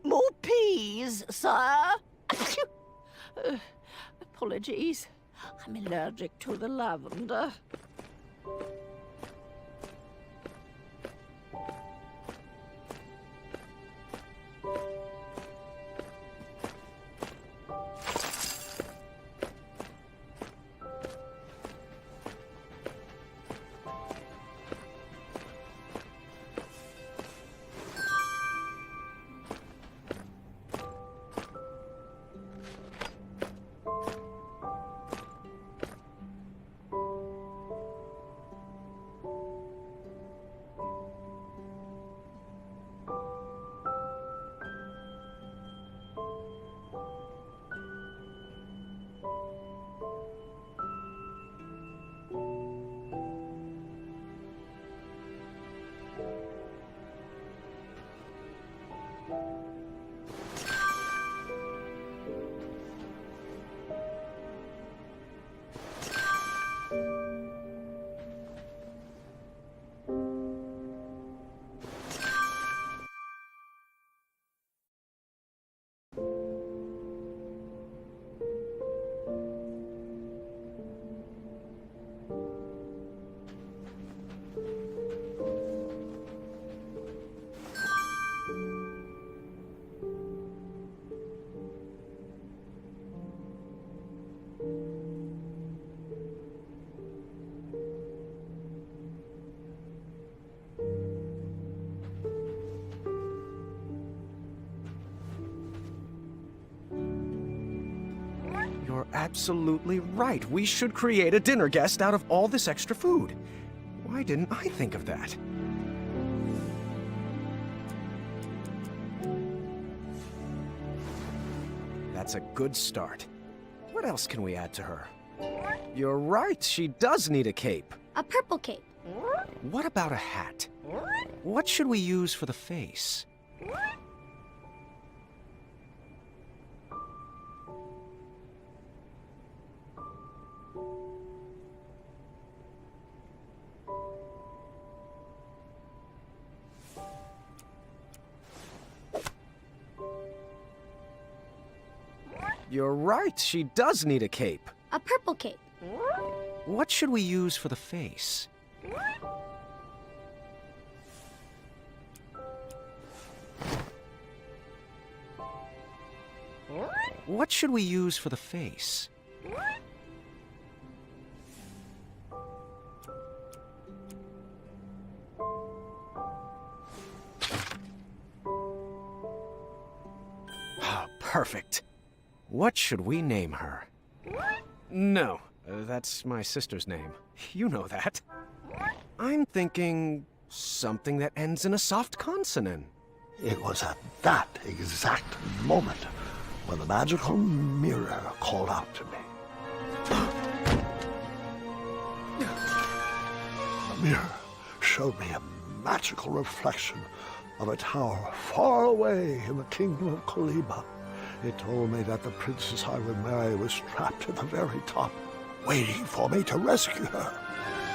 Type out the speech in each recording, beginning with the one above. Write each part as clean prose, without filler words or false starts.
More peas, sir? Apologies. I'm allergic to the lavender. You're absolutely right. We should create a dinner guest out of all this extra food. Why didn't I think of that? That's a good start. What else can we add to her? You're right, she does need a cape. A purple cape. What about a hat? What should we use for the face? You're right, she does need a cape. A purple cape. What should we use for the face? What should we use for the face? Oh, perfect. What should we name her? No, that's my sister's name. You know that. I'm thinking something that ends in a soft consonant. It was at that exact moment when the magical mirror called out to me. The mirror showed me a magical reflection of a tower far away in the kingdom of Koliba. It told me that the princess I would marry was trapped at the very top, waiting for me to rescue her.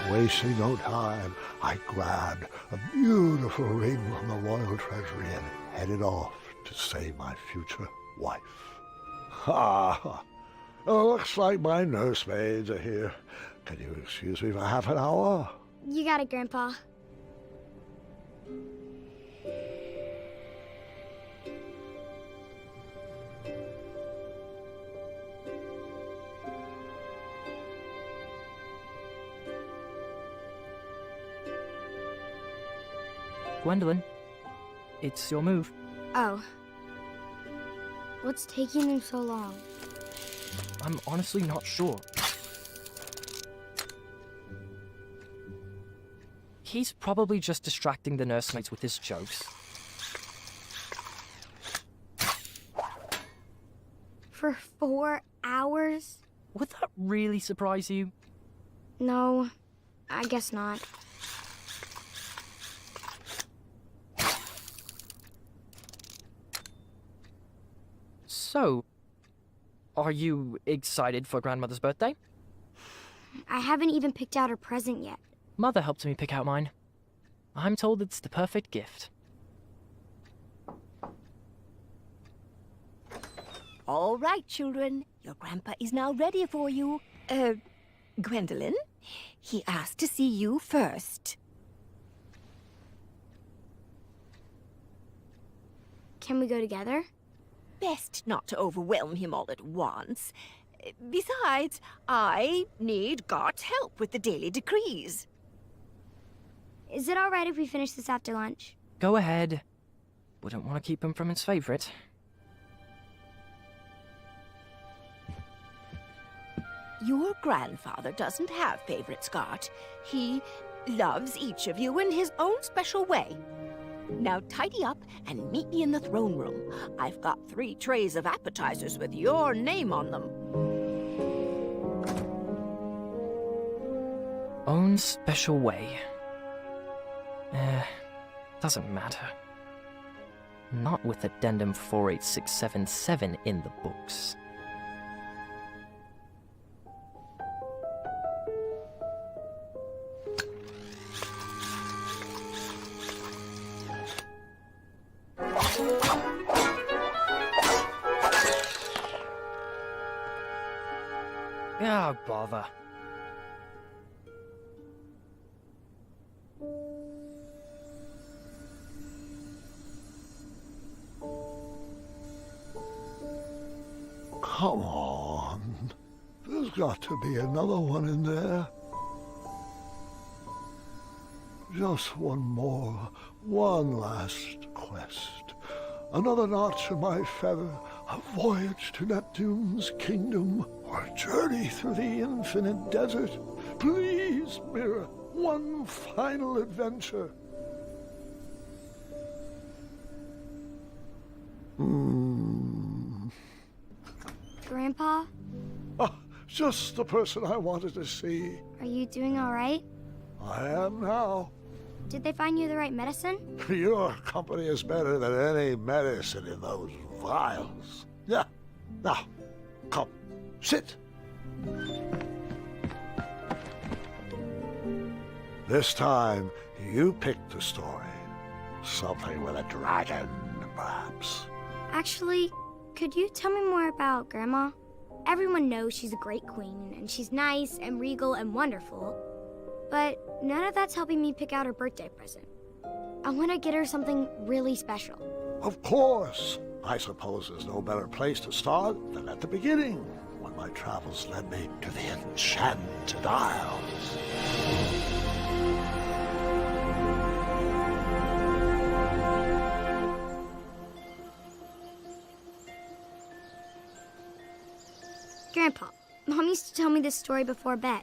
Wasting no time, I grabbed a beautiful ring from the royal treasury and headed off to save my future wife. Ha! Looks like my nursemaids are here. Can you excuse me for half an hour? You got it, Grandpa. Gwendolyn, it's your move. Oh. What's taking them so long? I'm honestly not sure. He's probably just distracting the nursemaids with his jokes. For 4 hours? Would that really surprise you? No, I guess not. So, are you excited for Grandmother's birthday? I haven't even picked out her present yet. Mother helped me pick out mine. I'm told it's the perfect gift. All right, children. Your grandpa is now ready for you. Gwendolyn, he asked to see you first. Can we go together? Best not to overwhelm him all at once. Besides, I need God's help with the daily decrees. Is it all right if we finish this after lunch? Go ahead. Wouldn't want to keep him from his favorite. Your grandfather doesn't have favorites, Scott. He loves each of you in his own special way. Now tidy up and meet me in the throne room. I've got 3 trays of appetizers with your name on them. Own special way. Doesn't matter. Not with Addendum 48677 in the books. Ah, bother. Come on. There's got to be another one in there. Just one more, one last quest. Another notch in my feather, a voyage to Neptune's kingdom, or a journey through the infinite desert. Please, Mira, one final adventure. Grandpa, Ah, just the person I wanted to see. are you doing all right? I am now. Did they find you the right medicine? Your company is better than any medicine in those vials. Yeah. Now, come, sit. This time, you picked the story. Something with a dragon, perhaps. Actually, could you tell me more about Grandma? Everyone knows she's a great queen, and she's nice and regal and wonderful. But none of that's helping me pick out her birthday present. I want to get her something really special. Of course. I suppose there's no better place to start than at the beginning, when my travels led me to the Enchanted Isles. Grandpa, Mom used to tell me this story before bed.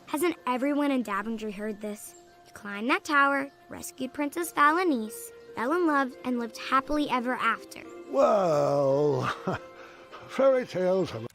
Hasn't everyone in Daventry heard this? You climbed that tower, rescued Princess Valenice, fell in love, and lived happily ever after. Well, fairy tales have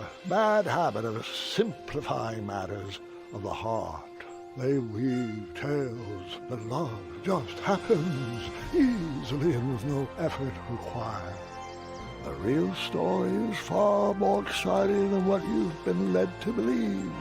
A bad habit of simplifying matters of the heart. They weave tales that love just happens easily and with no effort required. The real story is far more exciting than what you've been led to believe.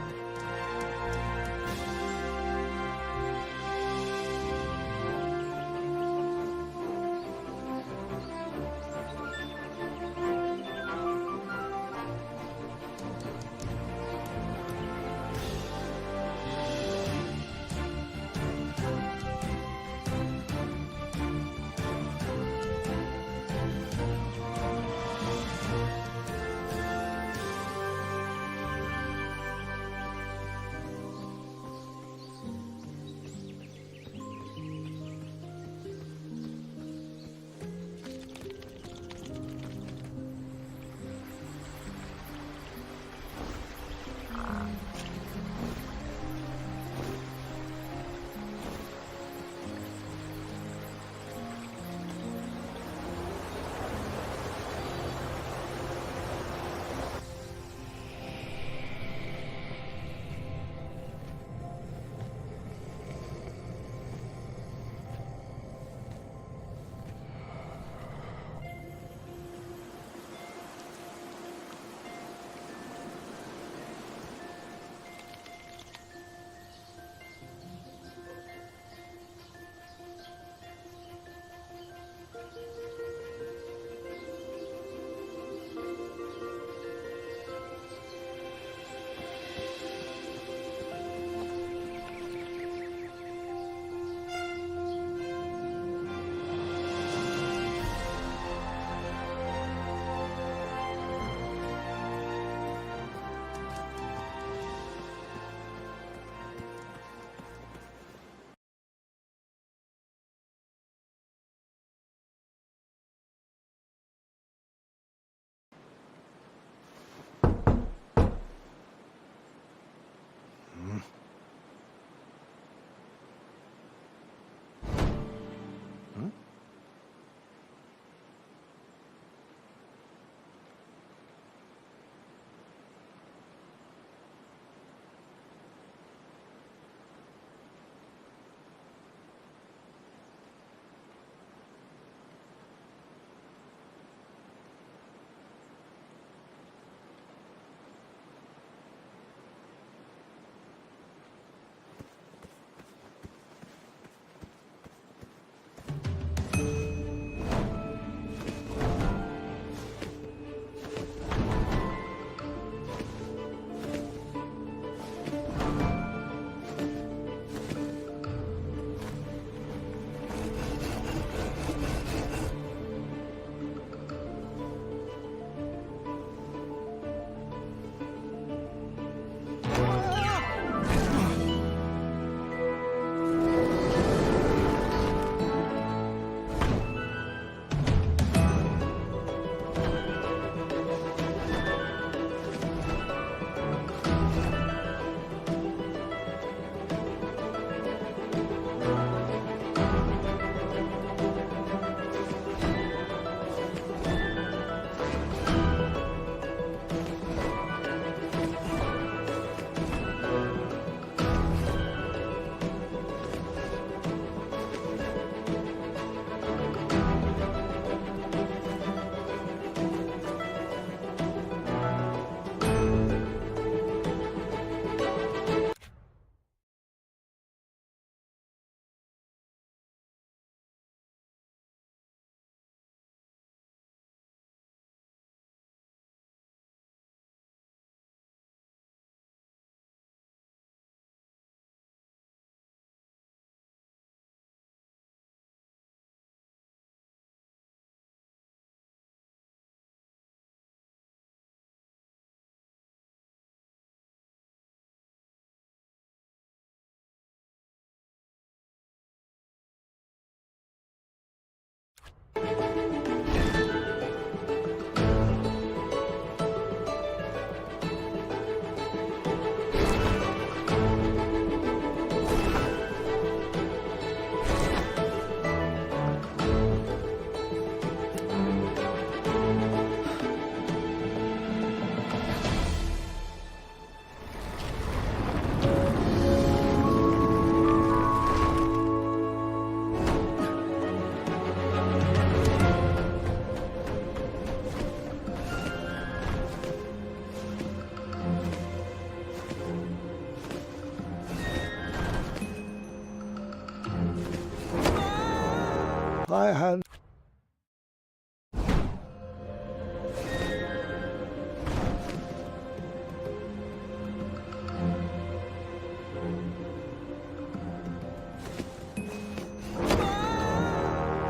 My hand.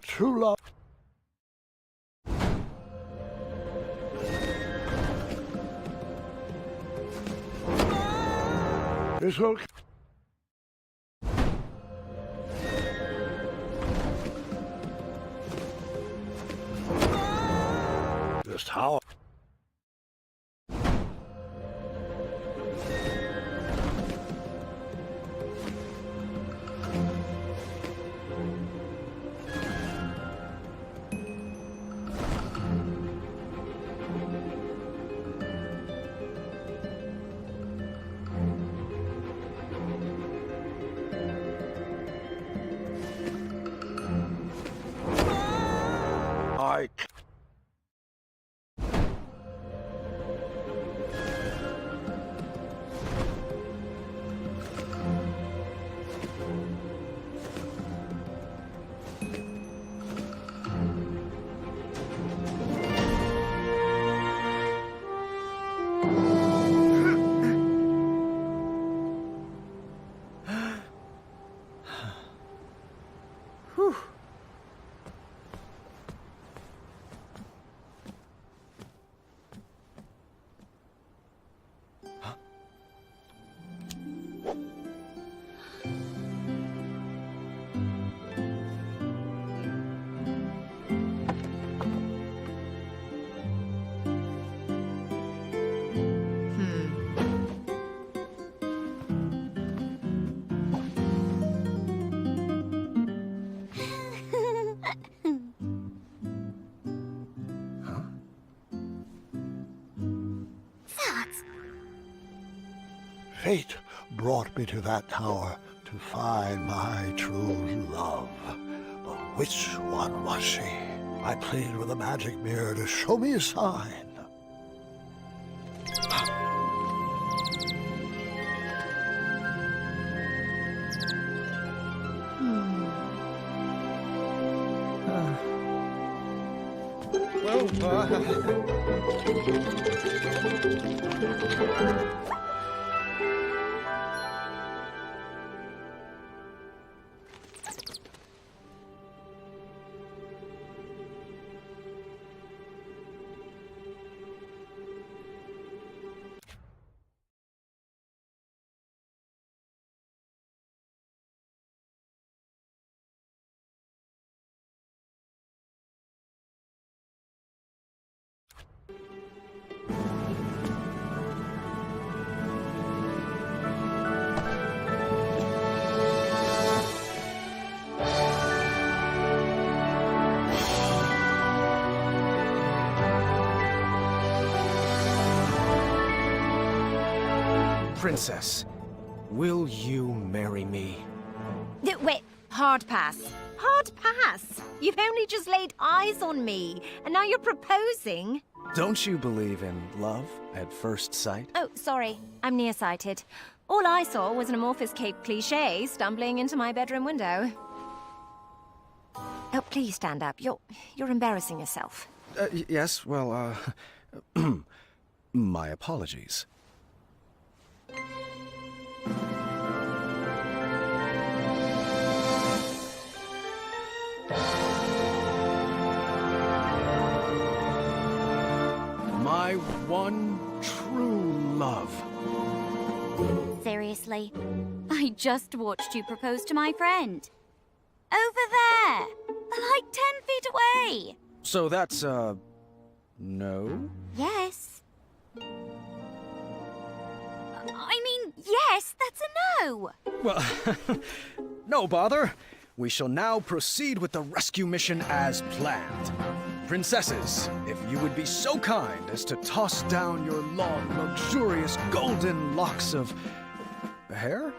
True love. This will. Just how? I. Fate brought me to that tower to find my true love. But which one was she? I pleaded with the magic mirror to show me a sign. Princess, will you marry me? Wait, hard pass. Hard pass? You've only just laid eyes on me, and now you're proposing? Don't you believe in love at first sight? Oh, sorry. I'm nearsighted. All I saw was an amorphous cape cliché stumbling into my bedroom window. Oh, please stand up. You're embarrassing yourself. Yes, well, my apologies. My one true love. Seriously? I just watched you propose to my friend. Over there! Like 10 feet away! So that's, no? Yes. I mean, yes, that's a no! Well, no bother. We shall now proceed with the rescue mission as planned. Princesses, if you would be so kind as to toss down your long, luxurious golden locks of hair?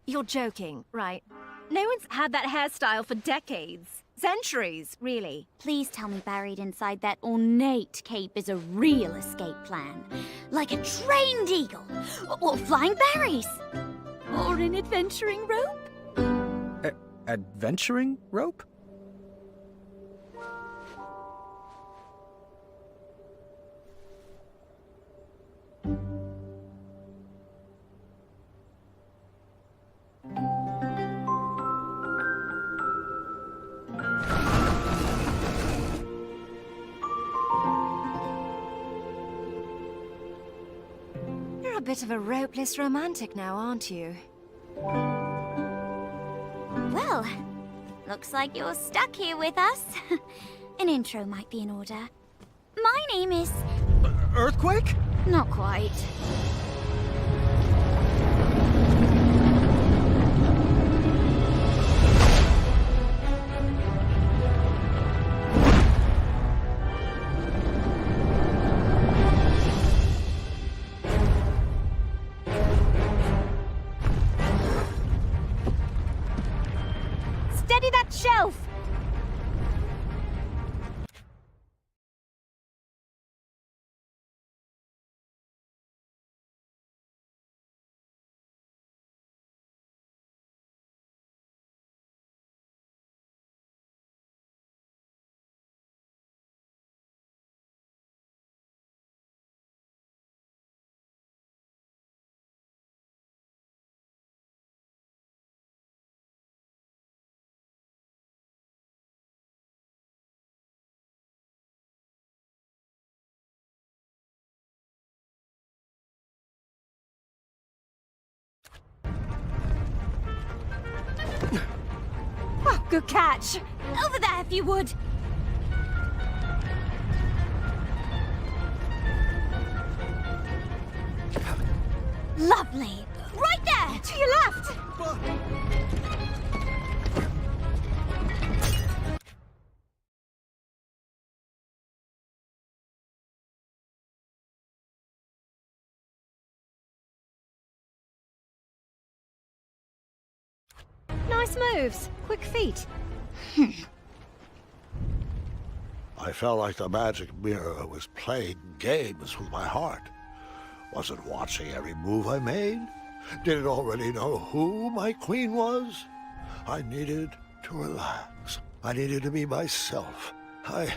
You're joking, right? No one's had that hairstyle for decades. Centuries, really. Please tell me buried inside that ornate cape is a real escape plan. Like a trained eagle, or flying berries, or an adventuring rope. adventuring rope? You're a bit of a ropeless romantic now, aren't you? Well, looks like you're stuck here with us. An intro might be in order. My name is... Earthquake? Not quite. Steady that shelf! Oh, good catch! Over there, if you would! Lovely! Right there! To your left! Nice moves. Quick feet. I felt like the magic mirror was playing games with my heart. Was it watching every move I made? Did it already know who my queen was? I needed to relax. I needed to be myself. I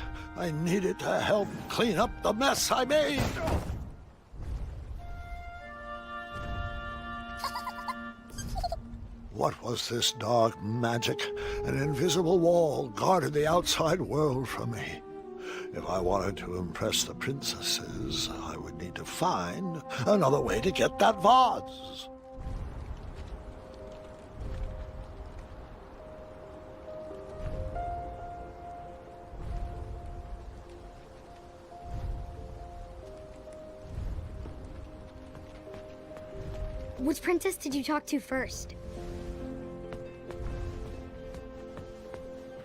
needed to help clean up the mess I made. What was this dark magic? An invisible wall guarded the outside world from me. If I wanted to impress the princesses, I would need to find another way to get that vase. Which princess did you talk to first?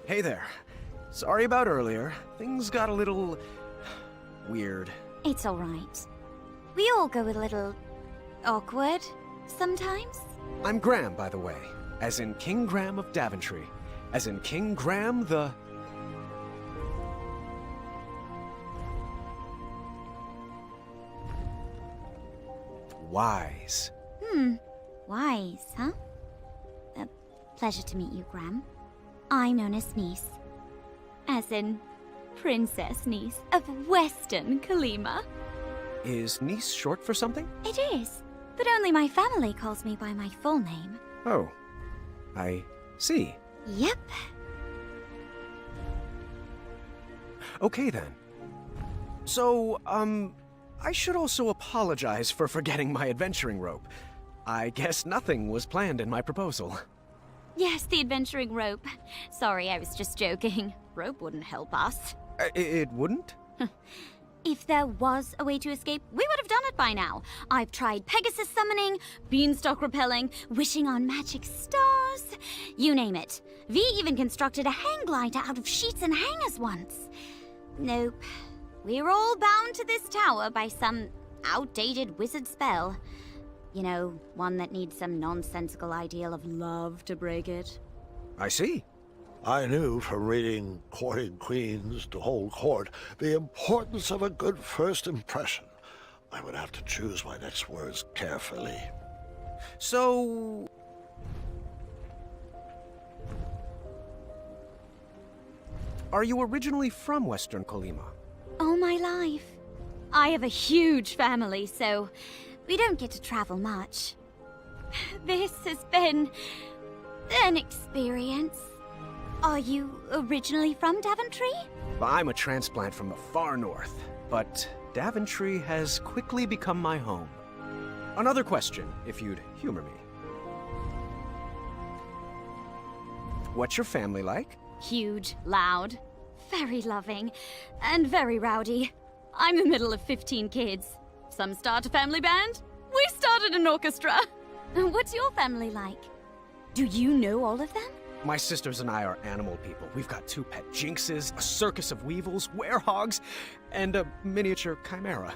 Hey there. Sorry about earlier. Things got a little... weird. It's all right. We all go a little... awkward sometimes. I'm Graham, by the way. As in King Graham of Daventry. As in King Graham the... Wise. Wise, huh? A pleasure to meet you, Graham. I'm known as Nice. As in Princess Nice of Western Kalima. Is Nice short for something? It is, but only my family calls me by my full name. Oh. I see. Yep. Okay then. So, I should also apologize for forgetting my adventuring rope. I guess nothing was planned in my proposal. Yes, the adventuring rope. Sorry, I was just joking. Rope wouldn't help us. It wouldn't? If there was a way to escape, we would have done it by now. I've tried Pegasus summoning, beanstalk repelling, wishing on magic stars. You name it. V even constructed a hang glider out of sheets and hangers once. Nope. We're all bound to this tower by some outdated wizard spell. You know, one that needs some nonsensical ideal of love to break it. I see. I knew from reading Courting Queens to Hold Court the importance of a good first impression. I would have to choose my next words carefully. So... Are you originally from Western Colima? All my life. I have a huge family, so we don't get to travel much. This has been an experience. Are you originally from Daventry? I'm a transplant from the far north, but Daventry has quickly become my home. Another question, if you'd humor me. What's your family like? Huge, loud, very loving, and very rowdy. I'm the middle of 15 kids. Some start a family band. We started an orchestra. What's your family like? Do you know all of them? My sisters and I are animal people. We've got 2 pet jinxes, a circus of weevils, werehogs, and a miniature chimera.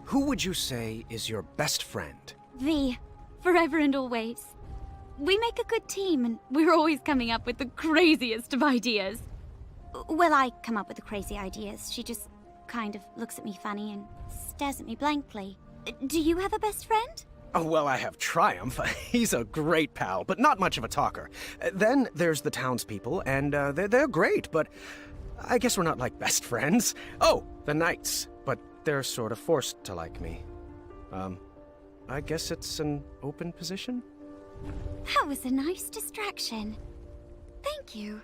Who would you say is your best friend? V, forever and always. We make a good team, and we're always coming up with the craziest of ideas. Well, I come up with the crazy ideas. She just kind of looks at me funny and stares at me blankly. Do you have a best friend? Oh, well, I have Triumph. He's a great pal, but not much of a talker. Then there's the townspeople, and they're great, but I guess we're not like best friends. Oh, the knights, but they're sort of forced to like me. I guess it's an open position? That was a nice distraction. Thank you.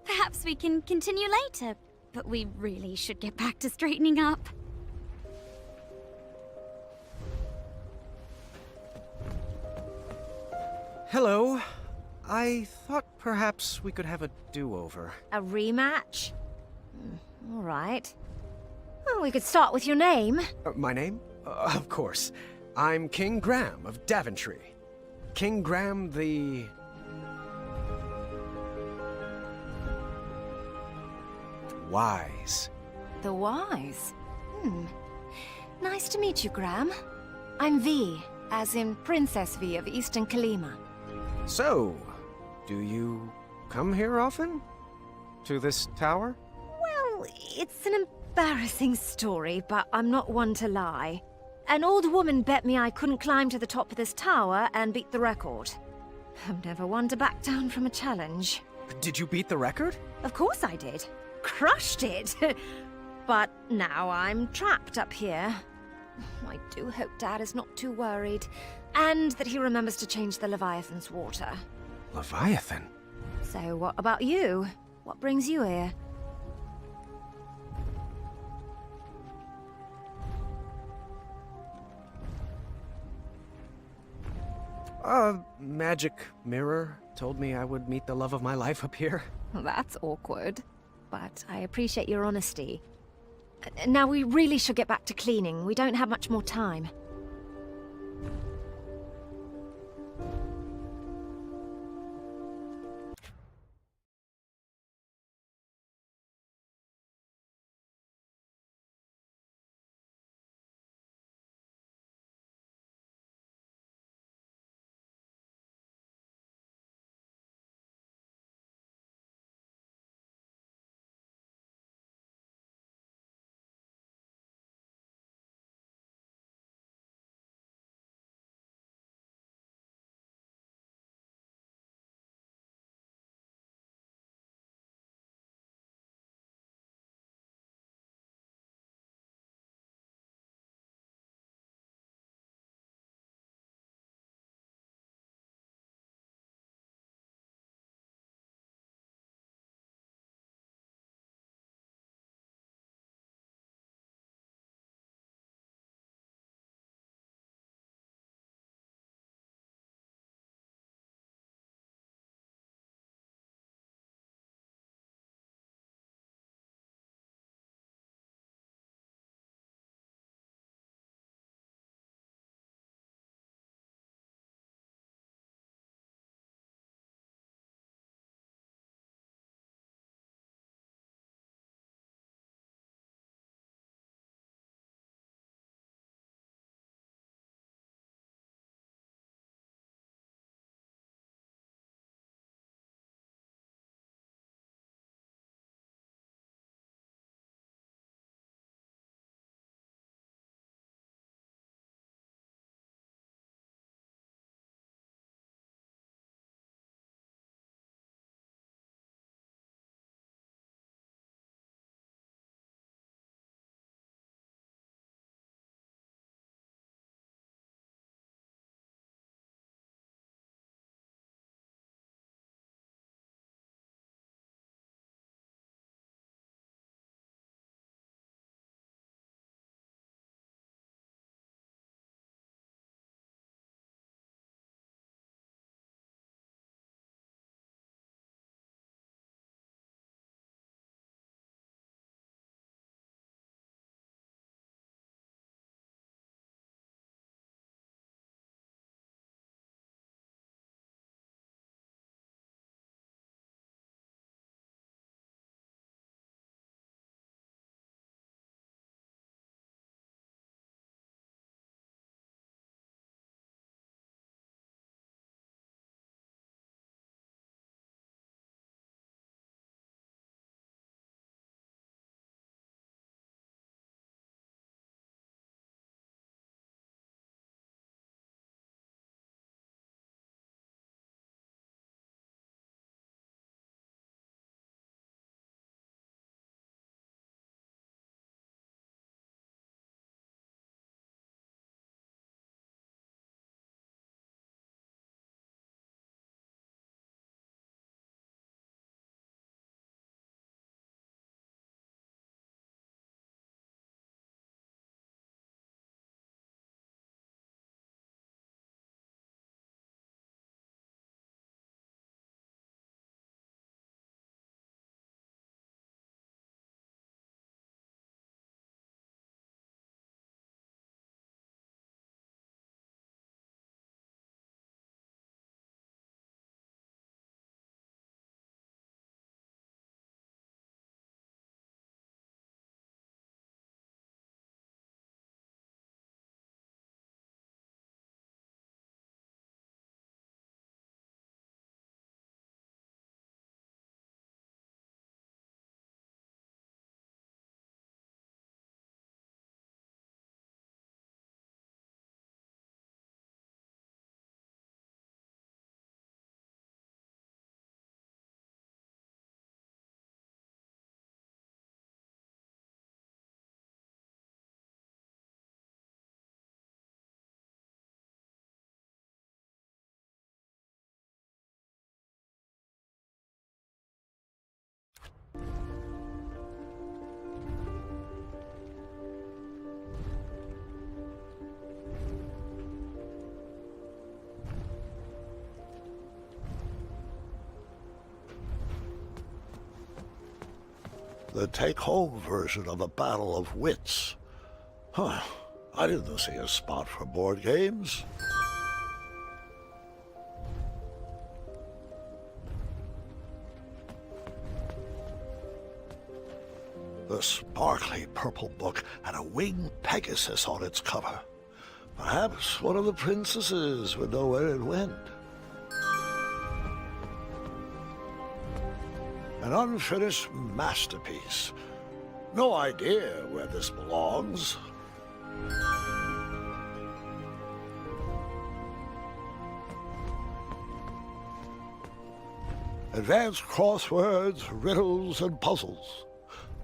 Perhaps we can continue later, but we really should get back to straightening up. Hello. I thought perhaps we could have a do-over. A rematch? All right. Well, we could start with your name. My name? Of course. I'm King Graham of Daventry. King Graham the... Wise. The Wise. Nice to meet you, Graham. I'm V, as in Princess V of Eastern Kalima. So, do you come here often? To this tower? Well, it's an embarrassing story, but I'm not one to lie. An old woman bet me I couldn't climb to the top of this tower and beat the record. I'm never one to back down from a challenge. Did you beat the record? Of course I did. Crushed it. But now I'm trapped up here. I do hope Dad is not too worried. And that he remembers to change the Leviathan's water. Leviathan? So what about you? What brings you here? Magic mirror told me I would meet the love of my life up here. That's awkward. But I appreciate your honesty. Now we really should get back to cleaning. We don't have much more time. the take-home version of a battle of wits. Huh, I didn't see a spot for board games. The sparkly purple book had a winged Pegasus on its cover. Perhaps one of the princesses would know where it went. An unfinished masterpiece. No idea where this belongs. Advanced crosswords, riddles, and puzzles.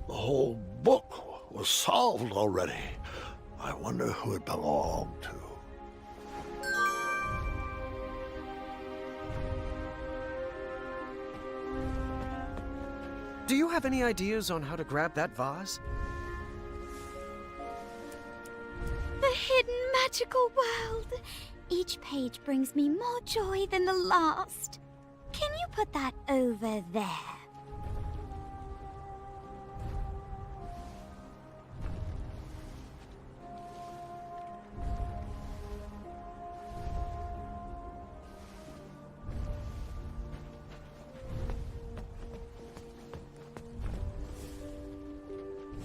The whole book was solved already. I wonder who it belonged to. Do you have any ideas on how to grab that vase? The hidden magical world. Each page brings me more joy than the last. Can you put that over there?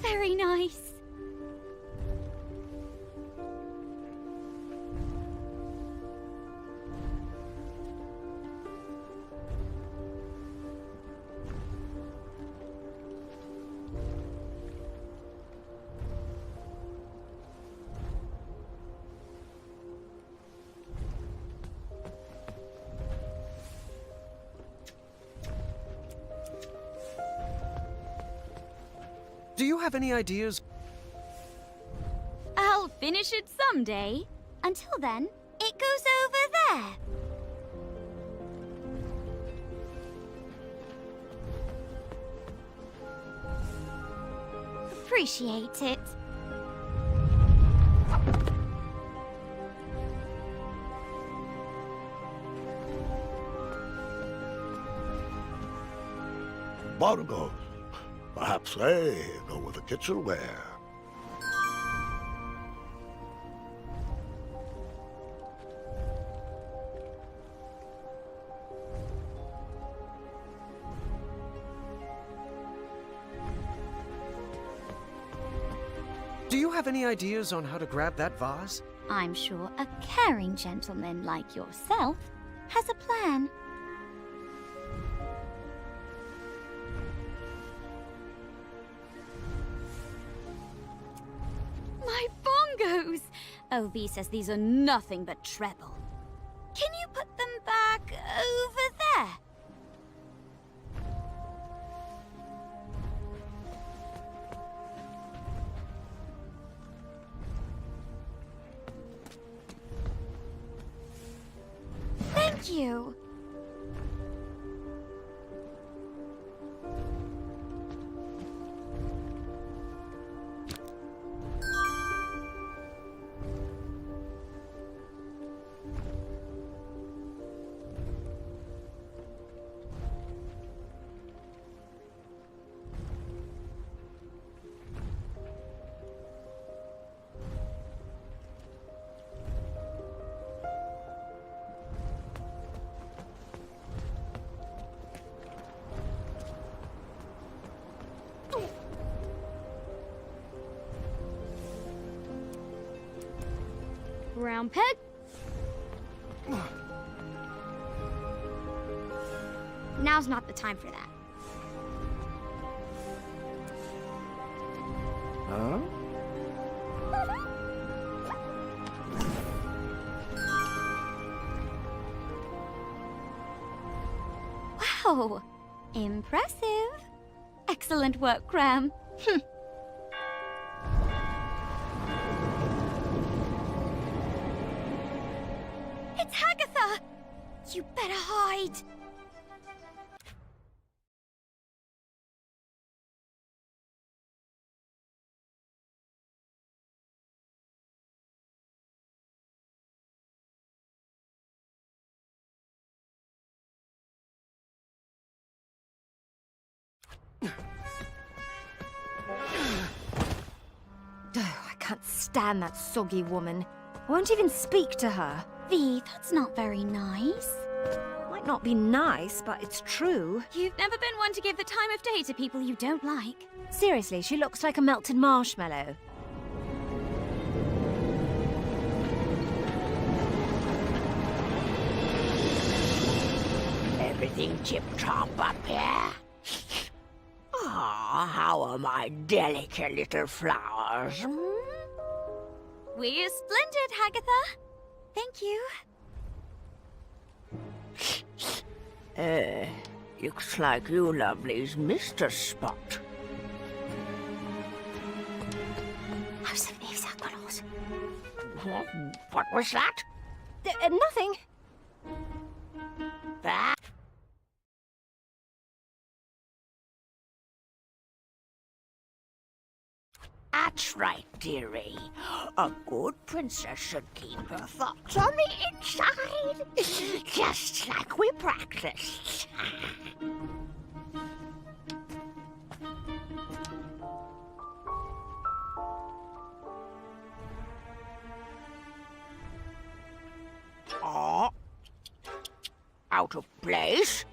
Very nice. Do you have any ideas? I'll finish it someday. Until then, it goes over there. Appreciate it. Bongos. Perhaps they know where the kitchenware. Do you have any ideas on how to grab that vase? I'm sure a caring gentleman like yourself has a plan. My bongos! OV says these are nothing but treble. Can you put them back over there? Thank you. Round peg. Now's not the time for that. Huh? Wow, impressive. Excellent work, Graham. It's Hagatha! You better hide. can't stand that soggy woman. I won't even speak to her. V, that's not very nice. Might not be nice, but it's true. You've never been one to give the time of day to people you don't like. Seriously, she looks like a melted marshmallow. Everything tip-top up here? Ah, how are my delicate little flowers? We're splendid, Hagatha. Thank you. Looks like you lovelies missed a spot. What was that? Nothing. That? That's right, dearie. A good princess should keep her thoughts on the inside, just like we practiced. Oh, out of place?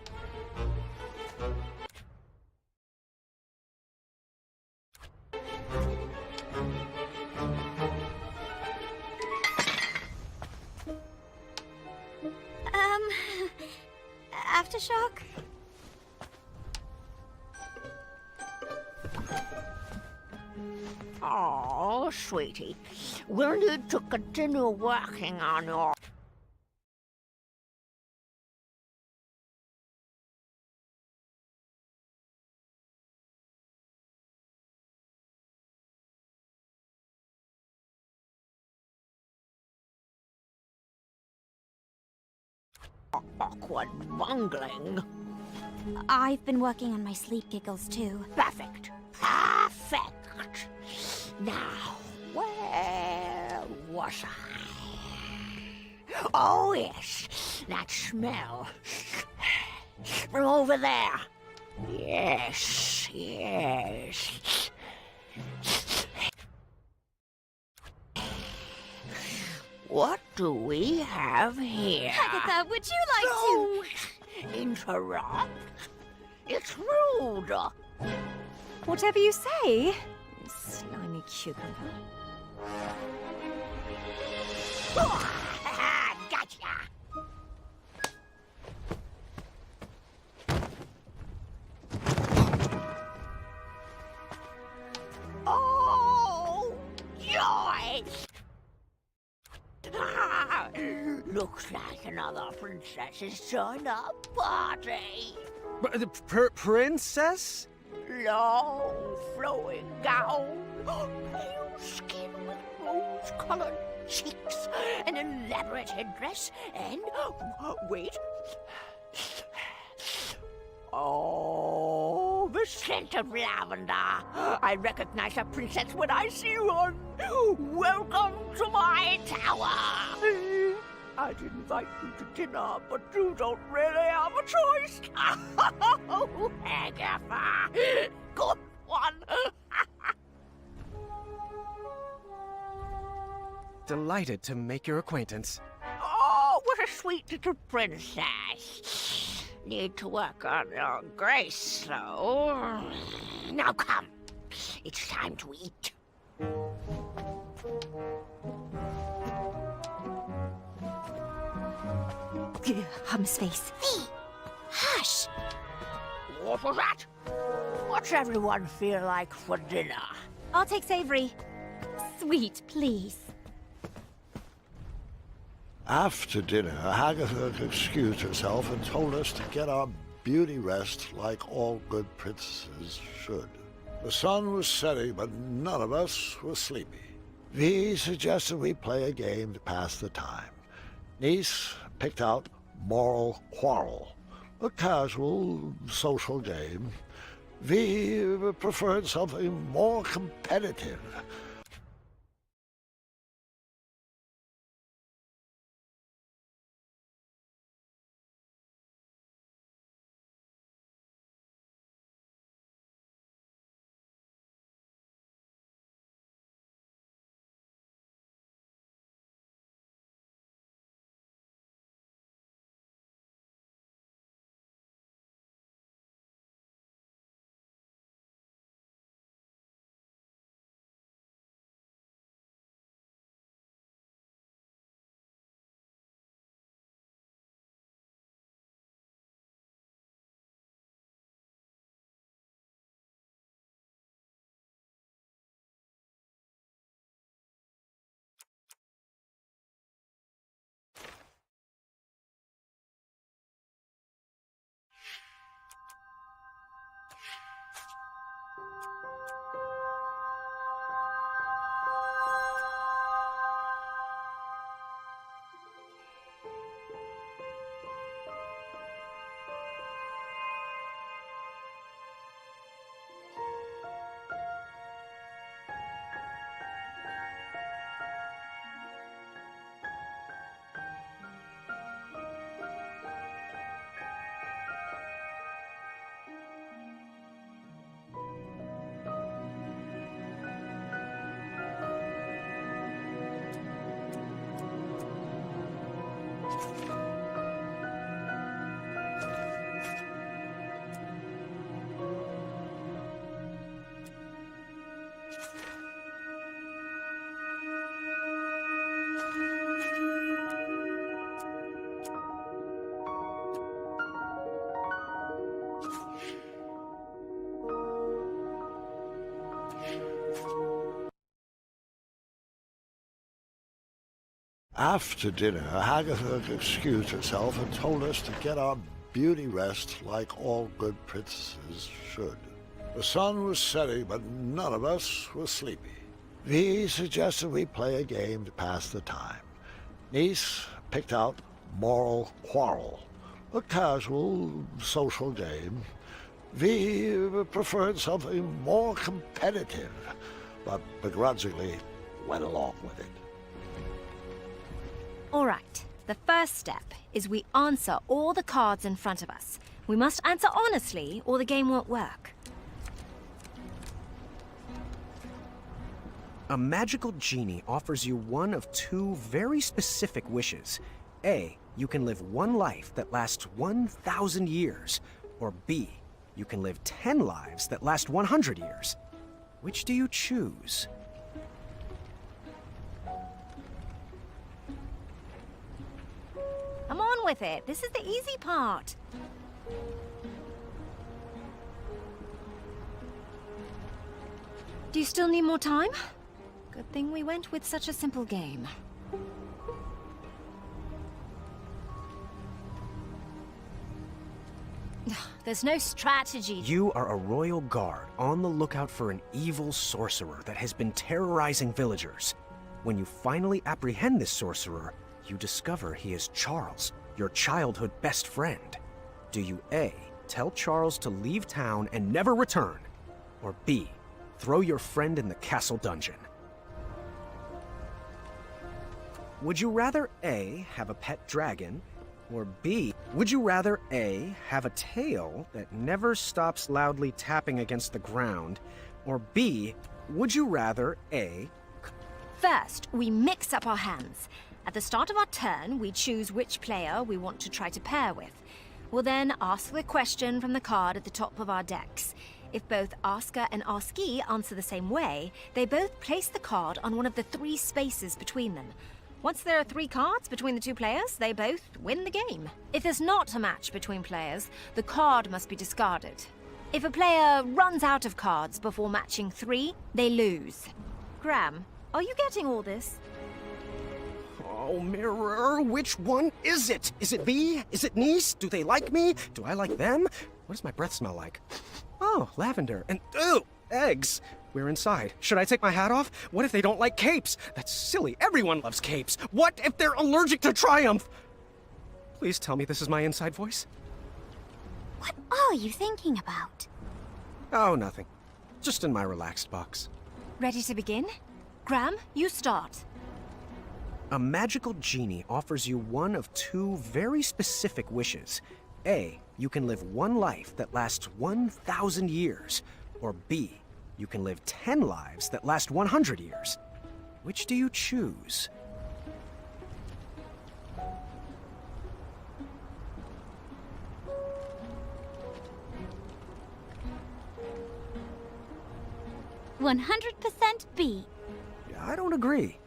Aftershock? Oh, sweetie, we'll need to continue working on your... awkward bungling. I've been working on my sleep giggles too. Perfect. Perfect. Now, where was I? Oh, yes. That smell. From over there. Yes, yes. What do we have here? Hagatha, would you like to... Don't interrupt. It's rude. Whatever you say. You slimy cucumber. Gotcha. Oh, joy! Looks like another princess has joined our party. Princess? Long, flowing gown, pale skin with rose-colored cheeks, an elaborate headdress, and... wait. Oh, the scent of lavender. I recognize a princess when I see one. Welcome to my tower. I'd invite you to dinner, but you don't really have a choice. Oh, Agatha. Good one. Delighted to make your acquaintance. Oh, what a sweet little princess. Need to work on your grace, though. Now come. It's time to eat. Hum's face. Hush! What was that? What's everyone feel like for dinner? I'll take savory. Sweet, please. After dinner, Hagatha excused herself and told us to get our beauty rest like all good princesses should. The sun was setting, but none of us were sleepy. V suggested we play a game to pass the time. Nice picked out Moral Quarrel, a casual social game. V preferred something more competitive. After dinner, Agatha excused herself and told us to get our beauty rest like all good princesses should. The sun was setting, but none of us was sleepy. Vi suggested we play a game to pass the time. Nice picked out Moral Quarrel, a casual social game. Vi preferred something more competitive, but begrudgingly went along with it. All right. The first step is we answer all the cards in front of us. We must answer honestly, or the game won't work. A magical genie offers you one of two very specific wishes. A, you can live one life that lasts 1,000 years. Or B, you can live 10 lives that last 100 years. Which do you choose? Come on with it. This is the easy part. Do you still need more time? Good thing we went with such a simple game. There's no strategy. You are a royal guard on the lookout for an evil sorcerer that has been terrorizing villagers. When you finally apprehend this sorcerer, you discover he is Charles, your childhood best friend. Do you A, tell Charles to leave town and never return? Or B, throw your friend in the castle dungeon? Would you rather A, have a pet dragon? Or B, would you rather A, have a tail that never stops loudly tapping against the ground? Or B, would you rather A... First, we mix up our hands. At the start of our turn, we choose which player we want to try to pair with. We'll then ask the question from the card at the top of our decks. If both asker and askee answer the same way, they both place the card on one of the 3 spaces between them. Once there are 3 cards between the 2 players, they both win the game. If there's not a match between players, the card must be discarded. If a player runs out of cards before matching 3, they lose. Graham, are you getting all this? Oh, Mirror, which one is it? Is it me? Is it Nice? Do they like me? Do I like them? What does my breath smell like? Oh, lavender. And, ew, eggs. We're inside. Should I take my hat off? What if they don't like capes? That's silly. Everyone loves capes. What if they're allergic to Triumph? Please tell me this is my inside voice. What are you thinking about? Oh, nothing. Just in my relaxed box. Ready to begin? Graham, you start. A magical genie offers you one of 2 very specific wishes. A, you can live one life that lasts 1,000 years. Or B, you can live 10 lives that last 100 years. Which do you choose? %100% B. I don't agree.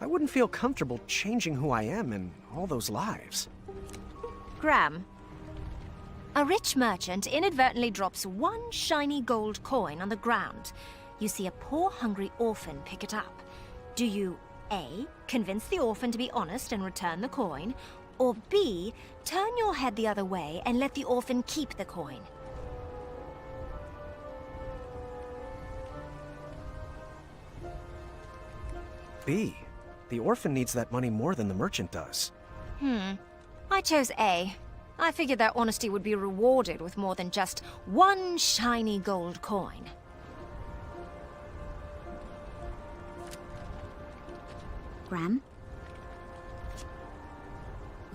I wouldn't feel comfortable changing who I am in all those lives. Graham. A rich merchant inadvertently drops 1 shiny gold coin on the ground. You see a poor, hungry orphan pick it up. Do you A, convince the orphan to be honest and return the coin? Or B, turn your head the other way and let the orphan keep the coin? B. The orphan needs that money more than the merchant does. I chose A. I figured that honesty would be rewarded with more than just 1 shiny gold coin. Graham?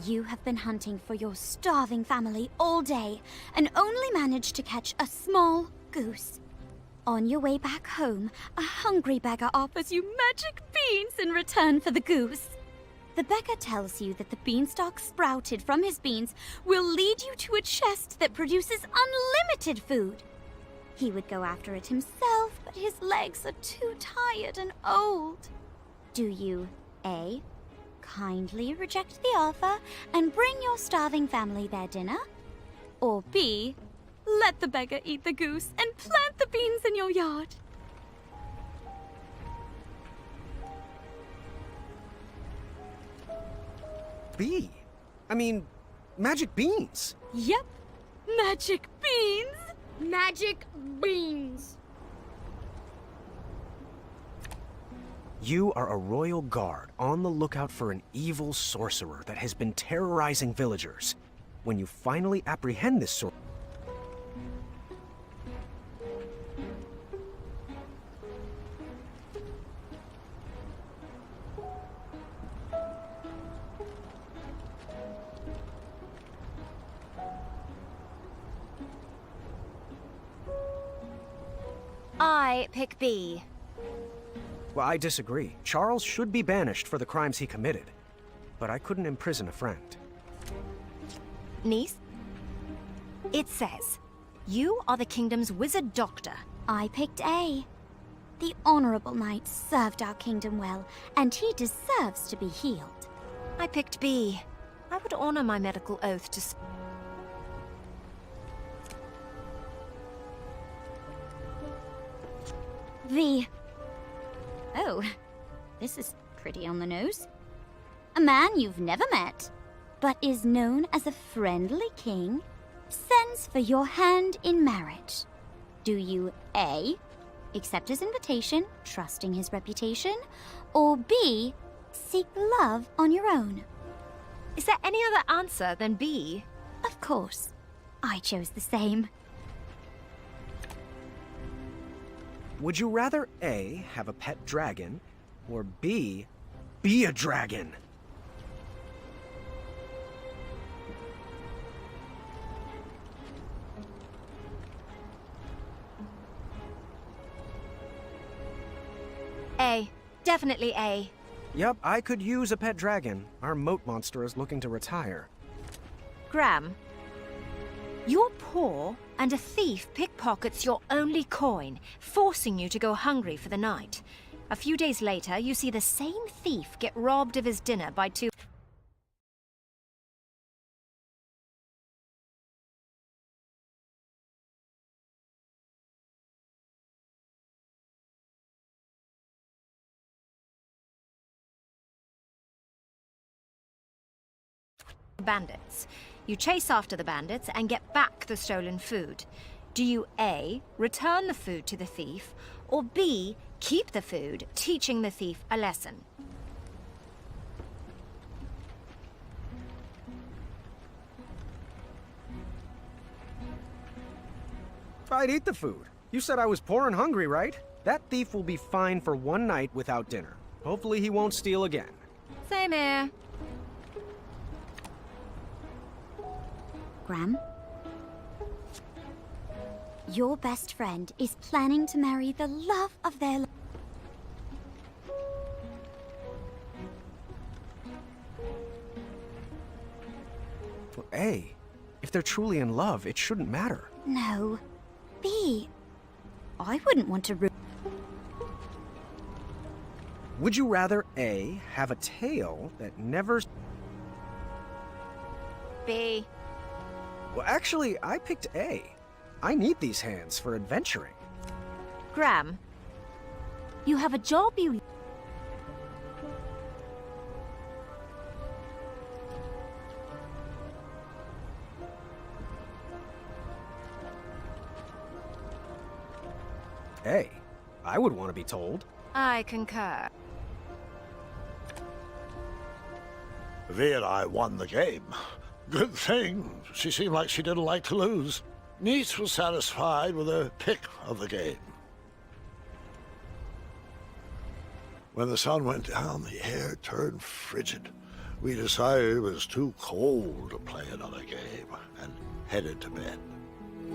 You have been hunting for your starving family all day and only managed to catch a small goose. On your way back home, a hungry beggar offers you magic beans in return for the goose. The beggar tells you that the beanstalk sprouted from his beans will lead you to a chest that produces unlimited food. He would go after it himself, but his legs are too tired and old. Do you A, kindly reject the offer and bring your starving family their dinner? Or B, let the beggar eat the goose and plant the beans in your yard? bee. I mean, magic beans. Yep, magic beans! Magic beans. You are a royal guard on the lookout for an evil sorcerer that has been terrorizing villagers. When you finally apprehend this sorcerer, I pick B. well, I disagree. Charles should be banished for the crimes he committed. But I couldn't imprison a friend. Niece? It says, you are the kingdom's wizard doctor. I picked A. The honorable knight served our kingdom well, and he deserves to be healed. I picked B. I would honor my medical oath to... V. Oh, this is pretty on the nose. A man you've never met, but is known as a friendly king, sends for your hand in marriage. Do you A, accept his invitation, trusting his reputation, or B, seek love on your own? Is there any other answer than B? Of course. I chose the same. Would you rather A, have a pet dragon, or B, be a dragon? A. Definitely A. Yup, I could use a pet dragon. Our moat monster is looking to retire. Graham, you're poor, and a thief pickpockets your only coin, forcing you to go hungry for the night. A few days later, you see the same thief get robbed of his dinner by two... bandits. You chase after the bandits and get back the stolen food. Do you A, return the food to the thief, or B, keep the food, teaching the thief a lesson? I'd eat the food. You said I was poor and hungry, right? That thief will be fine for one night without dinner. Hopefully he won't steal again. Same here. Graham? Your best friend is planning to marry the love of their life. Well, A, if they're truly in love, it shouldn't matter. No. B. I wouldn't want to Would you rather A, have a tail that never... B. Well, actually, I picked A. I need these hands for adventuring. Graham, you have a job you... A, I would want to be told. I concur. V and I won the game. Good thing. She seemed like she didn't like to lose. Niece was satisfied with her pick of the game. When the sun went down, the air turned frigid. We decided it was too cold to play another game and headed to bed.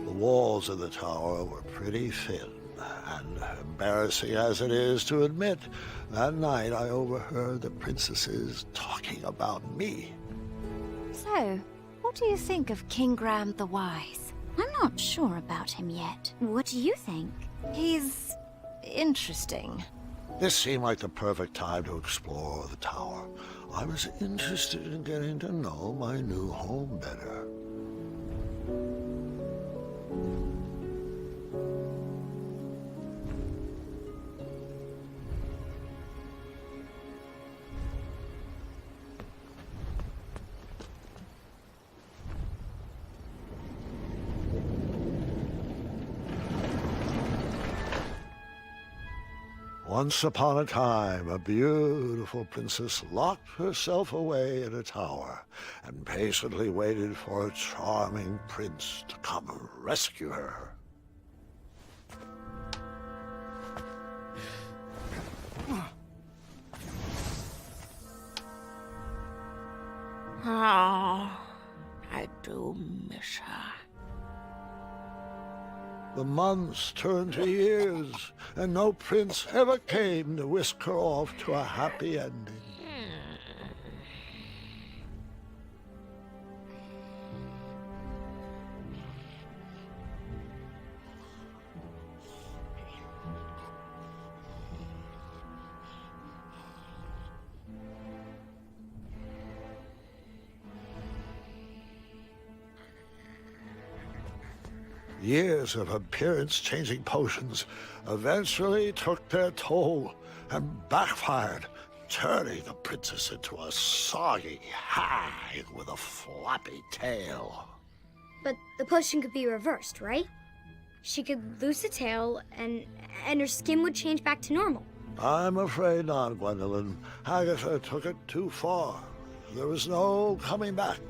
The walls of the tower were pretty thin, and embarrassing as it is to admit, that night I overheard the princesses talking about me. So, what do you think of King Graham the Wise? I'm not sure about him yet. What do you think? He's... interesting. This seemed like the perfect time to explore the tower. I was interested in getting to know my new home better. Once upon a time, a beautiful princess locked herself away in a tower and patiently waited for a charming prince to come rescue her. Oh, I do miss her. The months turned to years, and no prince ever came to whisk her off to a happy ending. Years of appearance-changing potions eventually took their toll and backfired, turning the princess into a soggy hag with a floppy tail. But the potion could be reversed, right? She could lose the tail and her skin would change back to normal. I'm afraid not, Gwendolyn. Agatha took it too far. There was no coming back.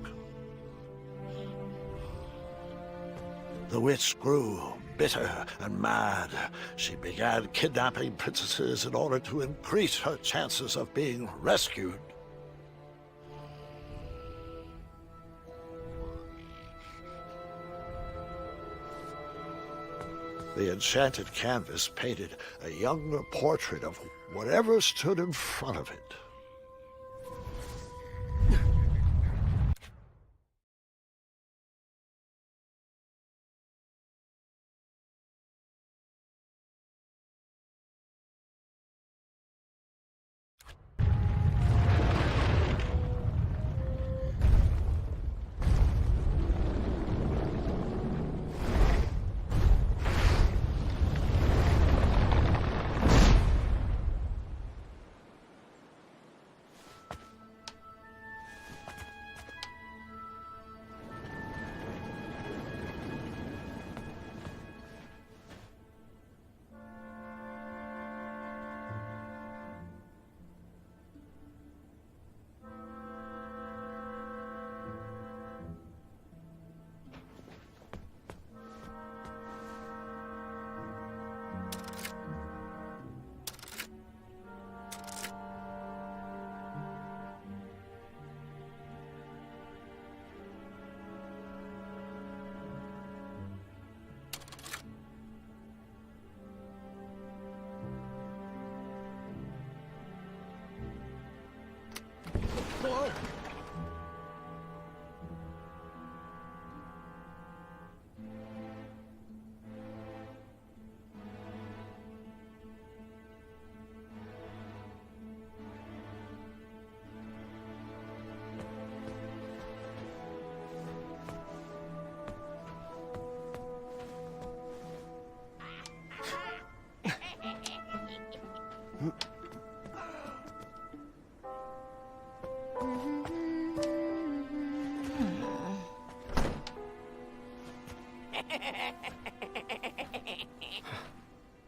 The witch grew bitter and mad. She began kidnapping princesses in order to increase her chances of being rescued. The enchanted canvas painted a younger portrait of whatever stood in front of it.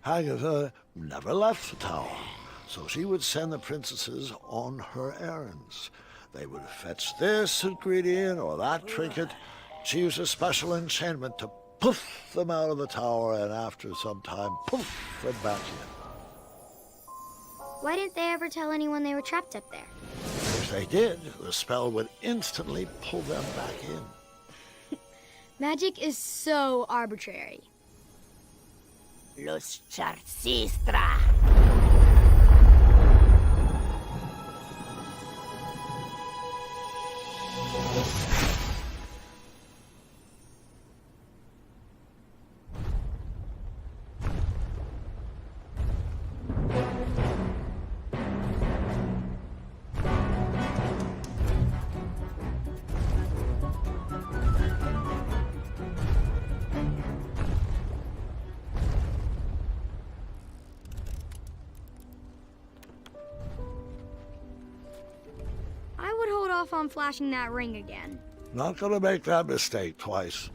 Agatha never left the tower, so she would send the princesses on her errands. They would fetch this ingredient or that trinket. She used a special enchantment to poof them out of the tower, and after some time, poof them back in. Why didn't they ever tell anyone they were trapped up there? If they did, the spell would instantly pull them back in. Magic is so arbitrary. Luz Charcistra. I would hold off on flashing that ring again. Not gonna make that mistake twice.